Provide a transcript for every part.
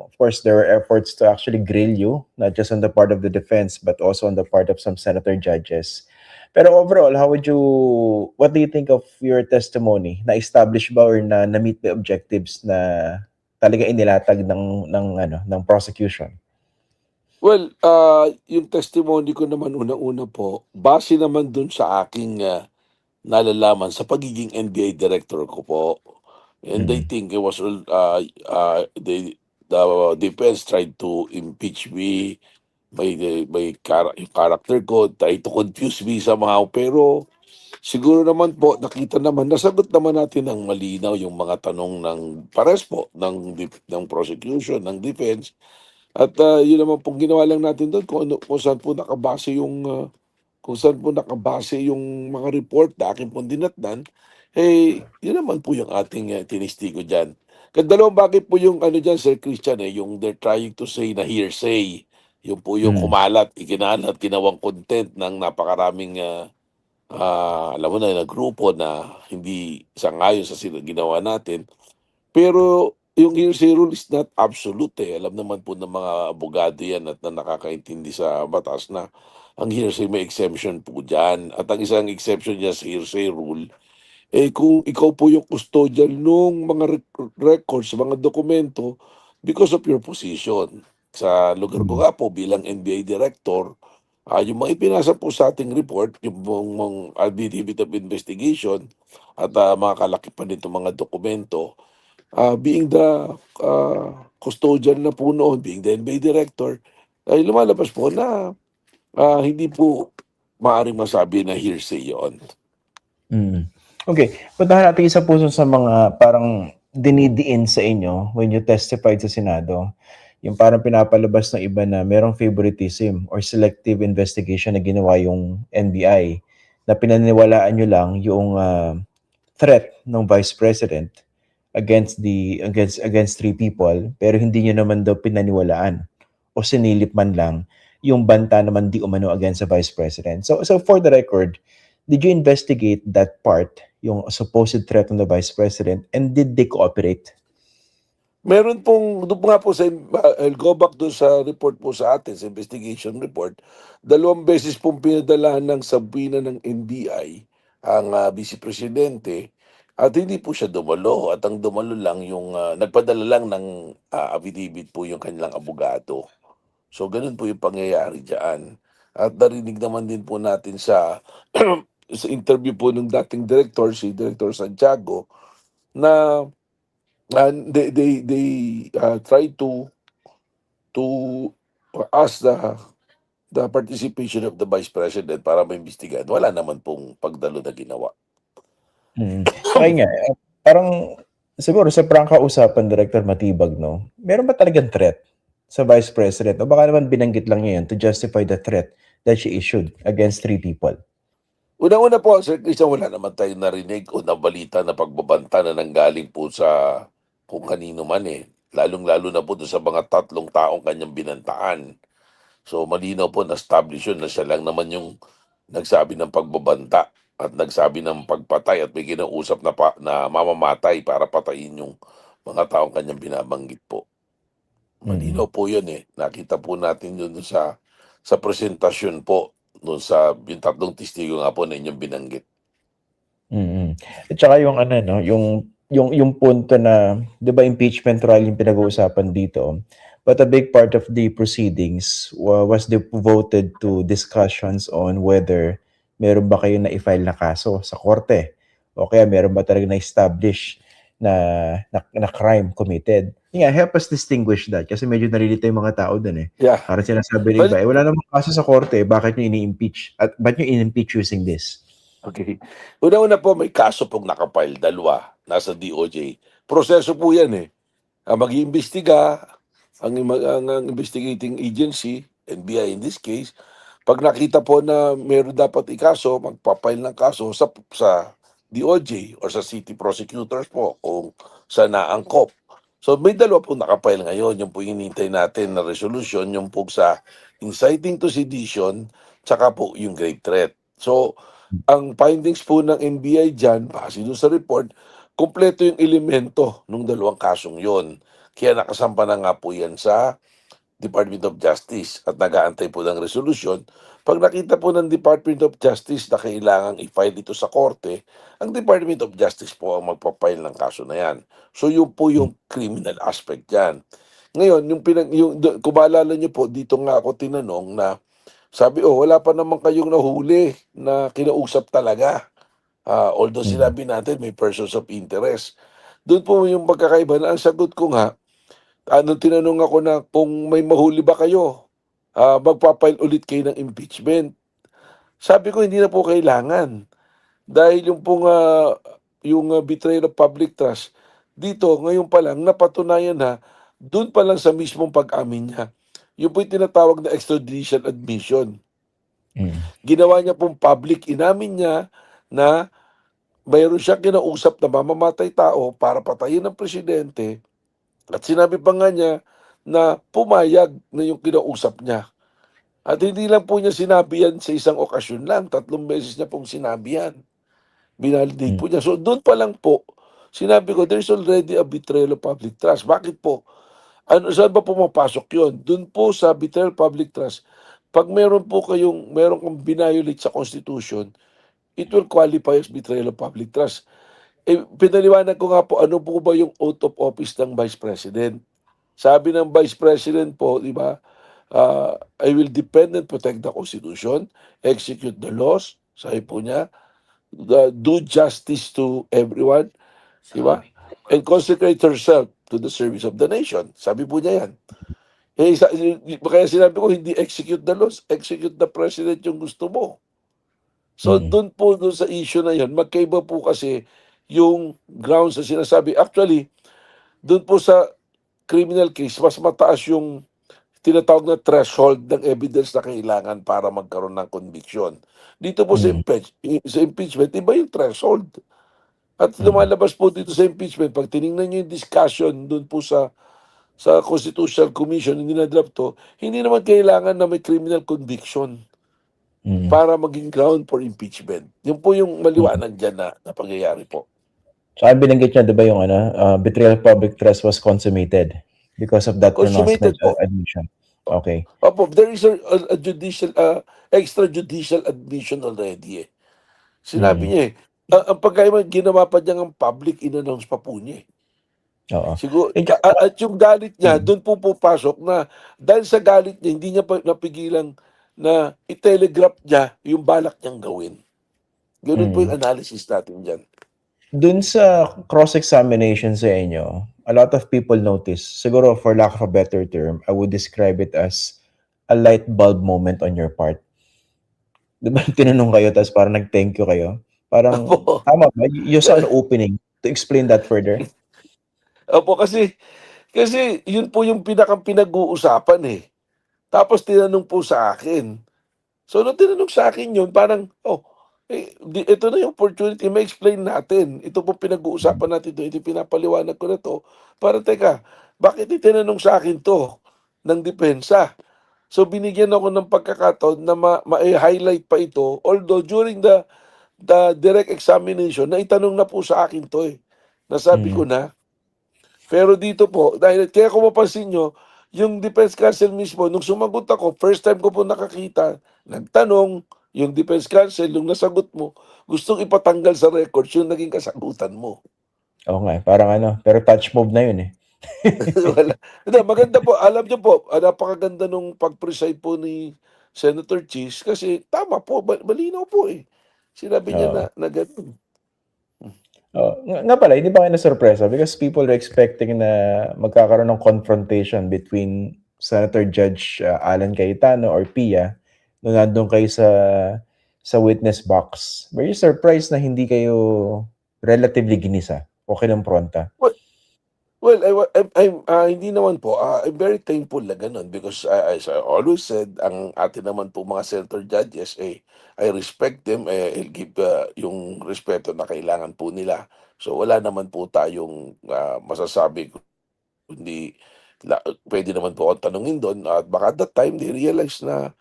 of course, there were efforts to actually grill you, not just on the part of the defense, but also on the part of some senator judges. Pero overall, what do you think of your testimony? Na-establish ba or na-meet the objectives na talaga inilatag ng prosecution? Well, yung testimony ko naman unang-una po, base naman dun sa aking nalalaman sa pagiging NBI director ko po. And I Mm. think it was the defense tried to impeach me, yung character ko, try to confuse me somehow. Pero siguro naman po, nakita naman, nasagot naman natin ng malinaw yung mga tanong ng pares po, ng prosecution, ng defense. At yun naman pong ginawa lang natin doon kung saan po nakabase yung mga report na akin pong dinatnan, yun naman po yung ating tinistigo dyan. Dalawang bagay po yung ano dyan, Sir Christian, yung they're trying to say na hearsay. Yung po yung Mm. kumalat, ikinalat, ginawang content ng napakaraming alam mo na grupo na hindi sangayon sa ginawa natin. Pero yung hearsay rule is not absolute Alam naman po ng mga abogado yan at na nakakaintindi sa batas na ang hearsay may exemption po dyan. At ang isang exception dyan sa hearsay rule, kung ikaw po yung custodian nung mga records, mga dokumento, because of your position. Sa lugar ko Mm. nga po bilang NBI director, yung mga ipinasa po sa ating report, yung mga affidavit of investigation at mga kalakipan nito mga dokumento, being the custodian na po noon, being the NBA director, ay lumalabas po na hindi po maaaring masabi na hearsay yon. Mm. Okay, puntahan natin isa po sa mga parang dinidiin sa inyo when you testified sa Senado. Yung parang pinapalabas ng iba na merong favoritism or selective investigation na ginawa yung NBI, na pinaniwalaan nyo lang yung threat ng Vice President against three people, pero hindi nyo naman daw pinaniwalaan o sinilip man lang yung banta naman di umano against the Vice President. So for the record, did you investigate that part, yung supposed threat ng the Vice President, and did they cooperate? Meron pong, doon nga po I'll go back doon sa report po sa atin, sa investigation report, 2 beses pong pinadalahan ng sabina ng NBI ang Vice Presidente at hindi po siya dumalo at ang dumalo lang yung nagpadala lang ng affidavit po yung kanilang abogado. So ganun po yung pangyayari diyan. At narinig naman din po natin sa sa interview po ng dating director, si Director Santiago, na they try to ask the participation of the Vice President para maimbestigahan. Wala naman pong pagdalo na ginawa. Mm. Kaya nga, parang siguro sa prangka usapan, Director Matibag, no? Meron ba talagang threat sa Vice President? O baka naman binanggit lang niya yan to justify the threat that she issued against three people? Unang-una po, Sir Christian, wala naman tayong narinig o nabalita na pagbabanta na nanggaling po sa kung kanino man Lalong-lalo na po doon sa mga 3 taong kanyang binantaan. So malinaw po na-establish yun na siya lang naman yung nagsabi ng pagbabanta at nagsabi ng pagpatay at may kinausap na mamamatay para patayin yung mga taong kanyang binabanggit po. Mm. Malinaw po yun Nakita po natin yun doon sa presentasyon po doon sa yung 3 testigo nga po na inyong binanggit. Mm. At saka yung ano, no, yung punto na, 'di ba, impeachment trial yung pinag-uusapan dito. But a big part of the proceedings was devoted to discussions on whether meron ba kayo na i-file na kaso sa korte o kaya meron ba talaga na-establish na crime committed. Yeah, help us distinguish that kasi medyo nalilito yung mga tao dun Yeah. Parang sinasabi ng iba, wala namang kaso sa korte, bakit nyo ini-impeach? At ba't nyo in-impeach using this? Okay. Una-una po, may kaso pong nakapile, 2, nasa DOJ. Proseso po yan mag-iimbestiga ang investigating agency, NBI in this case. Pag nakita po na meron dapat ikaso, magpapile ng kaso sa DOJ or sa city prosecutors po kung saan naangkop. So may 2 po nakapile ngayon. Yung po hinihintay natin na resolution, yung po sa inciting to sedition, tsaka po yung grave threat. So ang findings po ng NBI dyan, base doon sa report, kumpleto yung elemento ng 2 kasong yon. Kaya nakasampa na nga po yan sa Department of Justice at nag-aantay po ng resolusyon. Pag nakita po ng Department of Justice na kailangang i-file ito sa korte, ang Department of Justice po ang magpapile ng kaso na yan. So yun po Hmm. yung criminal aspect yan. Ngayon, kung maalala niyo po, dito nga ako tinanong na sabi, wala pa naman kayong nahuli na kinausap talaga. Although Mm. sinabi natin may persons of interest. Doon po yung pagkakaiba na ang sagot ko nga, tinanong ako na kung may mahuli ba kayo, magpapile ulit kayo ng impeachment. Sabi ko hindi na po kailangan. Dahil yung betrayal of public trust, dito ngayon pa lang napatunayan na doon pa lang sa mismong pag-amin niya. Yun po yung tinatawag na extrajudicial admission. Mm. Ginawa niya pong public, inamin niya na mayroon siyang kinausap na mamamatay tao para patayin ng presidente. At sinabi pa nga niya na pumayag na yung kinausap niya. At hindi lang po niya sinabi yan sa isang okasyon lang, 3 beses niya pong sinabi yan. Binalidate Mm. po niya. So doon pa lang po, sinabi ko, there's already a betrayal of public trust. Bakit po? Saan ba pumapasok yun? Doon po sa betrayal of public trust, pag meron kang binayolate sa Constitution, it will qualify as betrayal of public trust. Pinaliwanag ko nga po, ano po ba yung oath of office ng Vice President? Sabi ng Vice President po, di ba, I will defend and protect the Constitution, execute the laws, sabi po niya, do justice to everyone, di ba? And consecrate herself to the service of the nation. Sabi po niya yan. Kaya sinabi ko, hindi execute the laws, execute the president yung gusto mo. So Mm. doon sa issue na yun, magkaiba po kasi yung grounds na sinasabi. Actually, doon po sa criminal case, mas mataas yung tinatawag na threshold ng evidence na kailangan para magkaroon ng conviction. Dito po Mm. sa impeachment, iba yung threshold. At Mm. lumalabas po dito sa impeachment, pag tinignan nyo yung discussion doon po sa Constitutional Commission, hindi na draft to, hindi naman kailangan na may criminal conviction Mm. para maging ground for impeachment. Yun po yung Mm. maliwanag dyan na pangyayari po. Tsaka binanggit niya, 'di ba, yung betrayal of public trust was consummated because of that pronouncement, Consummated po. admission. Okay. Opo, there is a judicial, extrajudicial admission already eh. Sinabi Mm. niya eh, ang pagkaiba, ginawa pa niya ng public, in-announce pa po niya eh. Oo. Siguro, Eh, tsaka at yung galit niya, mm. doon po pupasok na dahil sa galit niya, hindi niya pa napigilan na i-telegraph niya yung balak niyang gawin. Ganun po Mm. yung analysis natin dyan. Dun sa cross-examination sa inyo, a lot of people notice, siguro for lack of a better term, I would describe it as a light bulb moment on your part. 'Di ba tinanong kayo tapos parang nag-thank you kayo? Parang Opo. tama ba? Yung sa opening, to explain that further? Opo, kasi yun po yung pinag-uusapan eh. Tapos tinanong po sa akin. So nung tinanong sa akin yun, parang, ito na yung opportunity, ma-explain natin. Ito po Mm. pinag-uusapan natin, ito pinapaliwanag ko na to. Para teka, bakit itinanong sa akin to ng depensa? So binigyan ako ng pagkakataon na ma-highlight pa ito, although during the direct examination, na itanong na po sa akin to eh. Nasabi ko Mm. na. Pero dito po, dahil kaya kung mapansin nyo, yung defense counsel mismo, nung sumagot ako, first time ko po nakakita, nagtanong, yung defense counsel, yung nasagot mo, gustong ipatanggal sa records yung naging kasagutan mo. Oo nga, parang pero touch move na yun eh. Wala. Hindi, maganda po. Alam niyo po, napakaganda nung pag-preside po ni Senator Cheese kasi tama po, malinaw po eh. Sinabi niya Oo. na ganun. Nga pala, hindi ba kayo nasurpresa? Because people are expecting na magkakaroon ng confrontation between Senator Judge Alan Cayetano or Pia nung nandun kayo sa witness box. Were you surprised na hindi kayo relatively ginisa o kinompronta? Well, hindi naman po. I'm very thankful na ganun because as I always said, ang atin naman po mga senator judges, I respect them, I'll give yung respeto na kailangan po nila. So wala naman po tayong masasabi kundi pwede naman po akong tanungin doon at baka at that time they realize na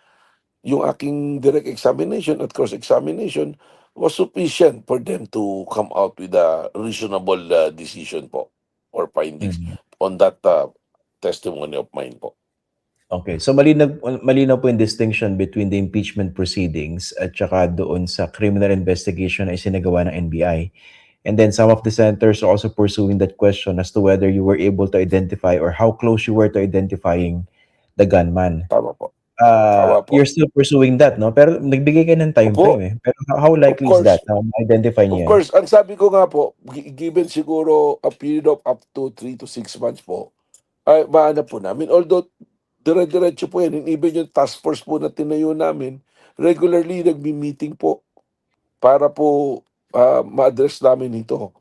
yung aking direct examination at cross-examination was sufficient for them to come out with a reasonable decision po or findings Mm. on that testimony of mine po. Okay. So malinaw po yung distinction between the impeachment proceedings at saka doon sa criminal investigation na isinagawa ng NBI. And then some of the senators are also pursuing that question as to whether you were able to identify or how close you were to identifying the gunman. Tama po. Tama po. You're still pursuing that, no? Pero nagbigay ka ng time Opo. frame eh. Pero how likely is course. that na ma-identify Of niyo yan? course, ang sabi ko nga po, given siguro a period of up to 3 to 6 months po, ay mahanap po namin. Although, dire-diretso po yan. And even yung task force po na tinayo namin, regularly nagmi-meeting po para po ma-address namin ito.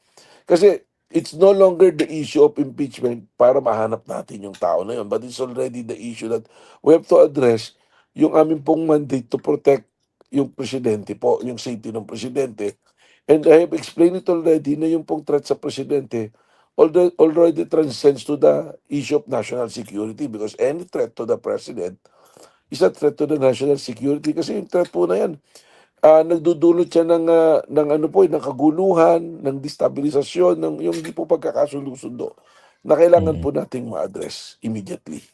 Kasi it's no longer the issue of impeachment para mahanap natin yung tao na yun, but it's already the issue that we have to address yung aming pong mandate to protect yung presidente po, yung safety ng presidente. And I have explained it already na yung pong threat sa presidente already transcends to the issue of national security, because any threat to the president is a threat to the national security, kasi yung threat po na yan, nagdudulot siya ng ano po, ng kaguluhan, ng destabilisasyon, ng yung hindi po pagkakasundo-sundo na kailangan po nating ma-address immediately.